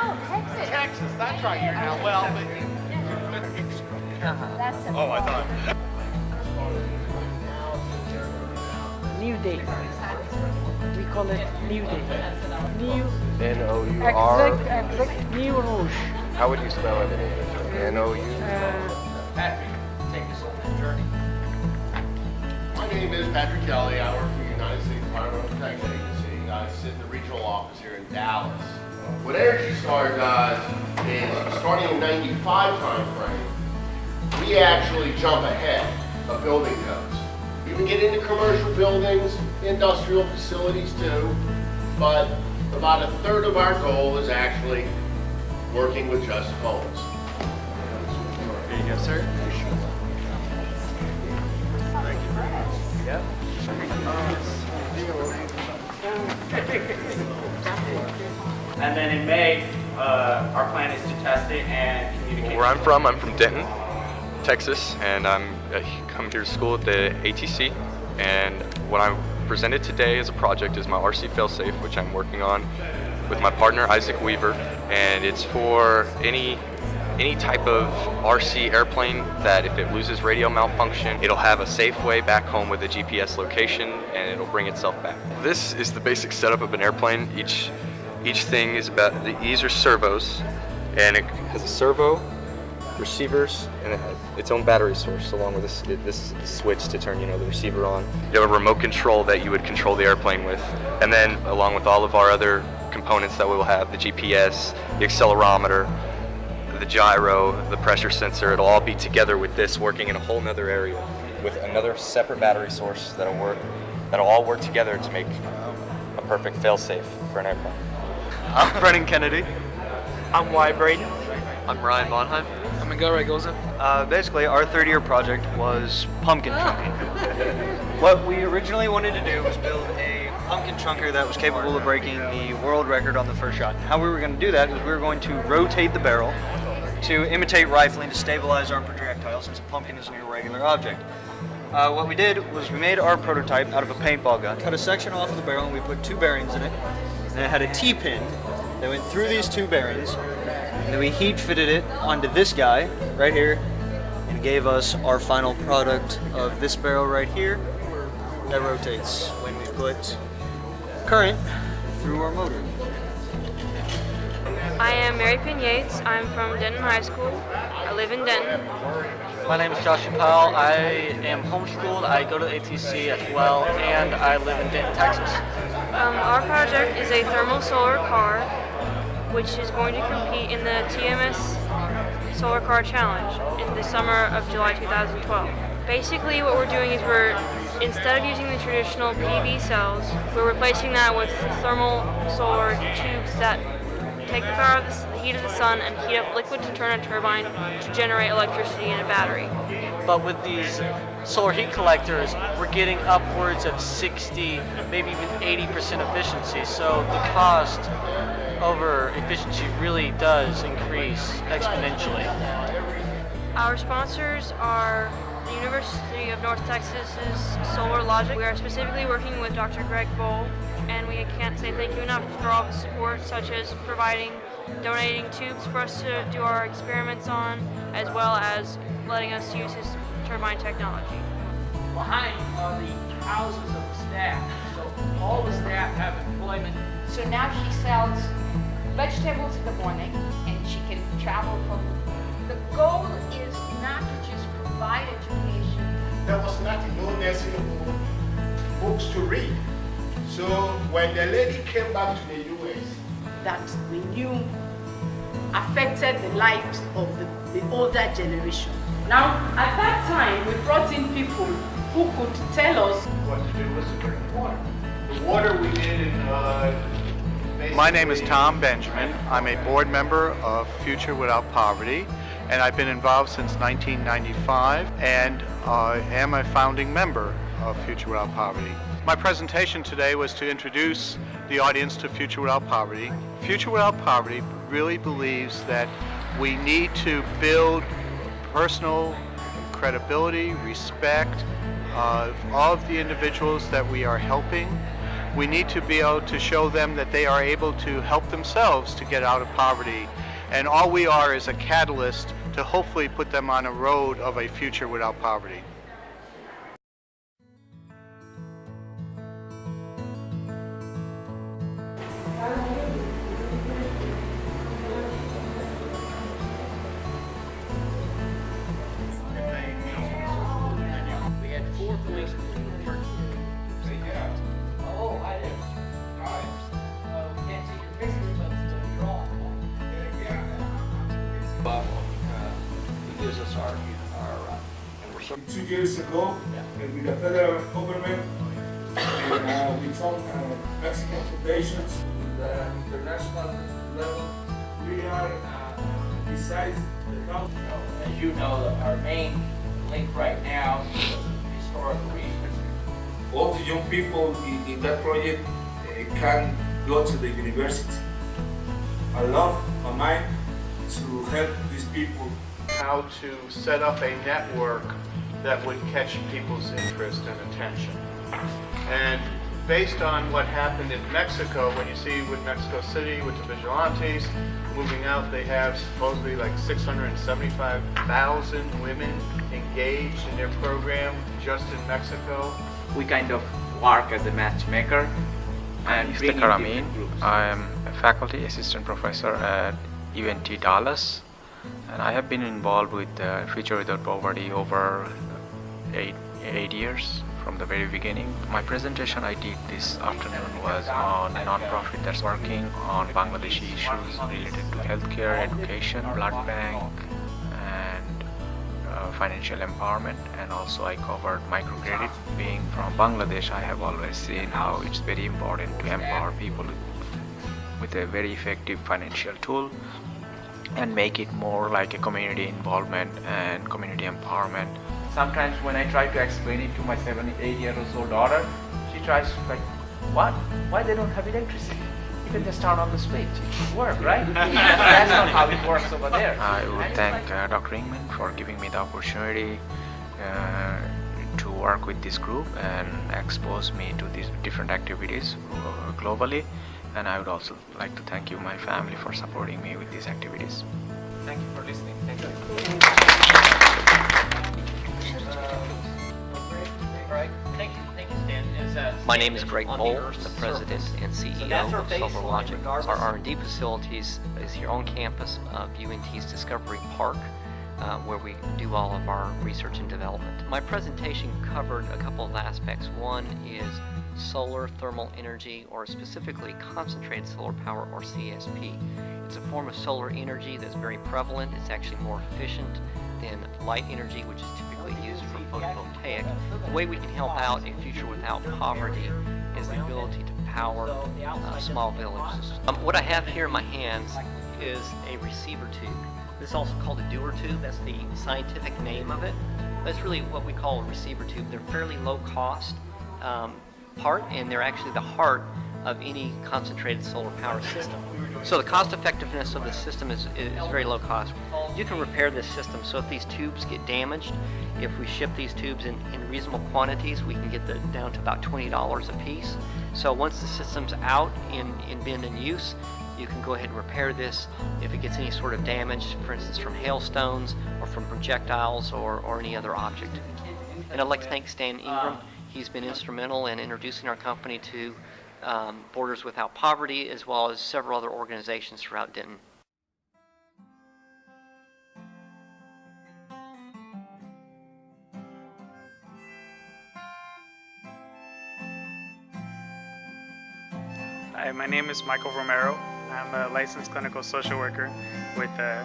No, Texas. Texas, that's right. You're now well, but That's a oh, I thought. New Day. We call it New Day. New. N-O-U-R. Exact. New Rouge. How would you spell it in English? N-O-U? Patrick, take us on that journey. My name is Patrick Kelly. I work for the United States Environmental Protection Agency. I sit in the regional office here in Dallas. What Energy Star does is, starting in '95 timeframe, we actually jump ahead of building codes. You can get into commercial buildings, industrial facilities too, but about a third of our goal is actually working with just homes. There you go, sir. Yep. And then in May, our plan is to test it and communicate. Where I'm from Denton, Texas, and I come here to school at the ATC. And what I'm presented today as a project is my RC failsafe, which I'm working on with my partner Isaac Weaver, and it's for any type of RC airplane that if it loses radio malfunction, it'll have a safe way back home with a GPS location and it'll bring itself back. This is the basic setup of an airplane. Each thing is these are servos, and it has a servo, receivers, and it has its own battery source along with this switch to turn the receiver on. You have a remote control that you would control the airplane with, and then along with all of our other components that we will have, the GPS, the accelerometer, the gyro, the pressure sensor, it'll all be together with this working in a whole nother area with another separate battery source that'll all work together to make a perfect fail-safe for an airplane. I'm Brennan Kennedy. I'm Wyatt Braden. I'm Ryan Monheim. I'm Miguel Raygoza. Basically, our third year project was pumpkin chunking. What we originally wanted to do was build a pumpkin chunker that was capable of breaking the world record on the first shot. How we were going to do that is we were going to rotate the barrel to imitate rifling to stabilize our projectile, since a pumpkin is an irregular object. What we did was we made our prototype out of a paintball gun, cut a section off of the barrel, and we put two bearings in it, and it had a T-pin that went through these two bearings, and then we heat fitted it onto this guy right here, and it gave us our final product of this barrel right here that rotates when we put current through our motor. I am Mary Pin Yates. I'm from Denton High School. I live in Denton. My name is Josh Chappelle. I am homeschooled. I go to the ATC as well, and I live in Denton, Texas. Our project is a thermal solar car, which is going to compete in the TMS Solar Car Challenge in the summer of July 2012. Basically, what we're doing is instead of using the traditional PV cells, we're replacing that with thermal solar tubes that take the power of the heat of the sun and heat up liquid to turn a turbine to generate electricity in a battery. But with these solar heat collectors, we're getting upwards of 60, maybe even 80% efficiency. So the cost over efficiency really does increase exponentially. Our sponsors are the University of North Texas's Solar Logic. We are specifically working with Dr. Greg Bohl, and we can't say thank you enough for all the support, such as donating tubes for us to do our experiments on, as well as letting us use his turbine technology. Behind are the houses of the staff, so all the staff have employment. So now she sells vegetables in the morning and she can travel from. The goal is not to just provide education. There was nothing, no nursing home, books to read. So when the lady came back to the US, that we knew affected the lives of the older generation. Now, at that time, we brought in people who could tell us what to do was to drink water. The water we did in My name is Tom Benjamin. I'm a board member of Future Without Poverty, and I've been involved since 1995 and am a founding member of Future Without Poverty. My presentation today was to introduce the audience to Future Without Poverty. Future Without Poverty really believes that we need to build personal credibility, respect of all of the individuals that we are helping, We need to be able to show them that they are able to help themselves to get out of poverty. And all we are is a catalyst to hopefully put them on a road of a future without poverty. We had 4 policemen who were Oh, I didn't. We can't see your picture, but it's drawn. He gives us our and we're 2 years ago, with the federal government and with some Mexican foundations, with the international level, we are besides the house. As you know, our main link right now is historical research. All the young people in that project can go to the university. I love my mind to help these people. How to set up a network that would catch people's interest and attention. And based on what happened in Mexico, when you see with Mexico City, with the vigilantes moving out, they have supposedly like 675,000 women engaged in their program just in Mexico. We kind of work as a matchmaker and I'm bring in Iftikhar different Amin. groups. I am a faculty assistant professor at UNT Dallas, and I have been involved with Future Without Poverty over eight years from the very beginning. My presentation I did this afternoon was on a non-profit that's working on Bangladeshi issues related to healthcare, education, blood bank, and financial empowerment. And also I covered microcredit. Being from Bangladesh, I have always seen how it's very important to empower people with a very effective financial tool and make it more like a community involvement and community empowerment. Sometimes when I try to explain it to my 8-year-old daughter, she tries like, what? Why they don't have electricity? You can just turn on the switch. It should work, right? That's not how it works over there. I would thank Dr. Ingman for giving me the opportunity to work with this group and expose me to these different activities globally. And I would also like to thank you, my family, for supporting me with these activities. Thank you for listening. Thank you. Thank you, Stan. My name is Greg Bowl, the president and CEO of SolarLogic. Our R&D facilities is here on campus of UNT's Discovery Park, where we do all of our research and development. My presentation covered a couple of aspects. One is solar thermal energy, or specifically concentrated solar power, or CSP. It's a form of solar energy that's very prevalent. It's actually more efficient than light energy, which is typically used for photovoltaic. The way we can help out a future without poverty is the ability to power small villages. What I have here in my hands is a receiver tube. This is also called a Dewar tube. That's the scientific name of it. That's really what we call a receiver tube. They're fairly low cost part, and they're actually the heart of any concentrated solar power system. So the cost effectiveness of the system is very low cost. You can repair this system, so if these tubes get damaged, if we ship these tubes in reasonable quantities, we can get them down to about $20 a piece. So once the system's out and been in use, you can go ahead and repair this. If it gets any sort of damage, for instance from hailstones or from projectiles or any other object. And I'd like to thank Stan Ingram. He's been instrumental in introducing our company to Borders Without Poverty, as well as several other organizations throughout Denton. Hi, my name is Michael Romero. I'm a licensed clinical social worker with the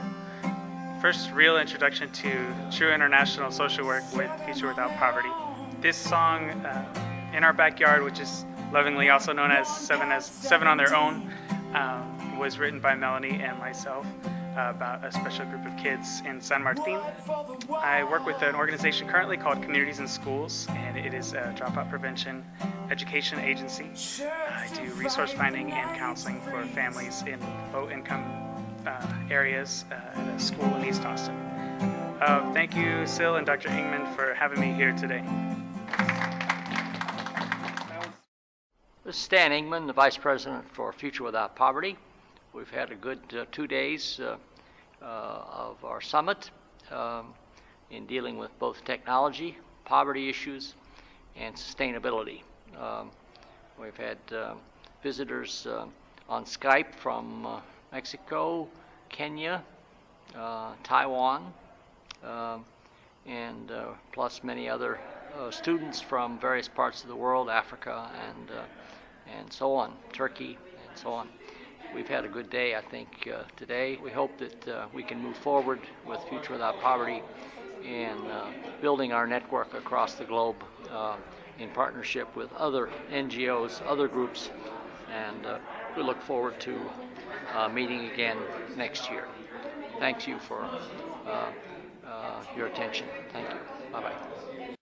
first real introduction to true international social work with Future Without Poverty. This song, In Our Backyard, which is lovingly also known as Seven on Their Own, was written by Melanie and myself about a special group of kids in San Martin. I work with an organization currently called Communities in Schools, and it is a dropout prevention education agency. I do resource finding and counseling for families in low-income areas at a school in East Austin. Thank you, Sil and Dr. Ingman, for having me here today. This is Stan Ingman, the Vice President for Future Without Poverty. We've had a good 2 days of our summit in dealing with both technology, poverty issues, and sustainability. We've had visitors on Skype from Mexico, Kenya, Taiwan, and plus many other students from various parts of the world, Africa and so on, Turkey and so on. We've had a good day, I think, today. We hope that we can move forward with Future Without Poverty and building our network across the globe in partnership with other NGOs, other groups, and we look forward to meeting again next year. Thank you for your attention. Thank you. Bye-bye.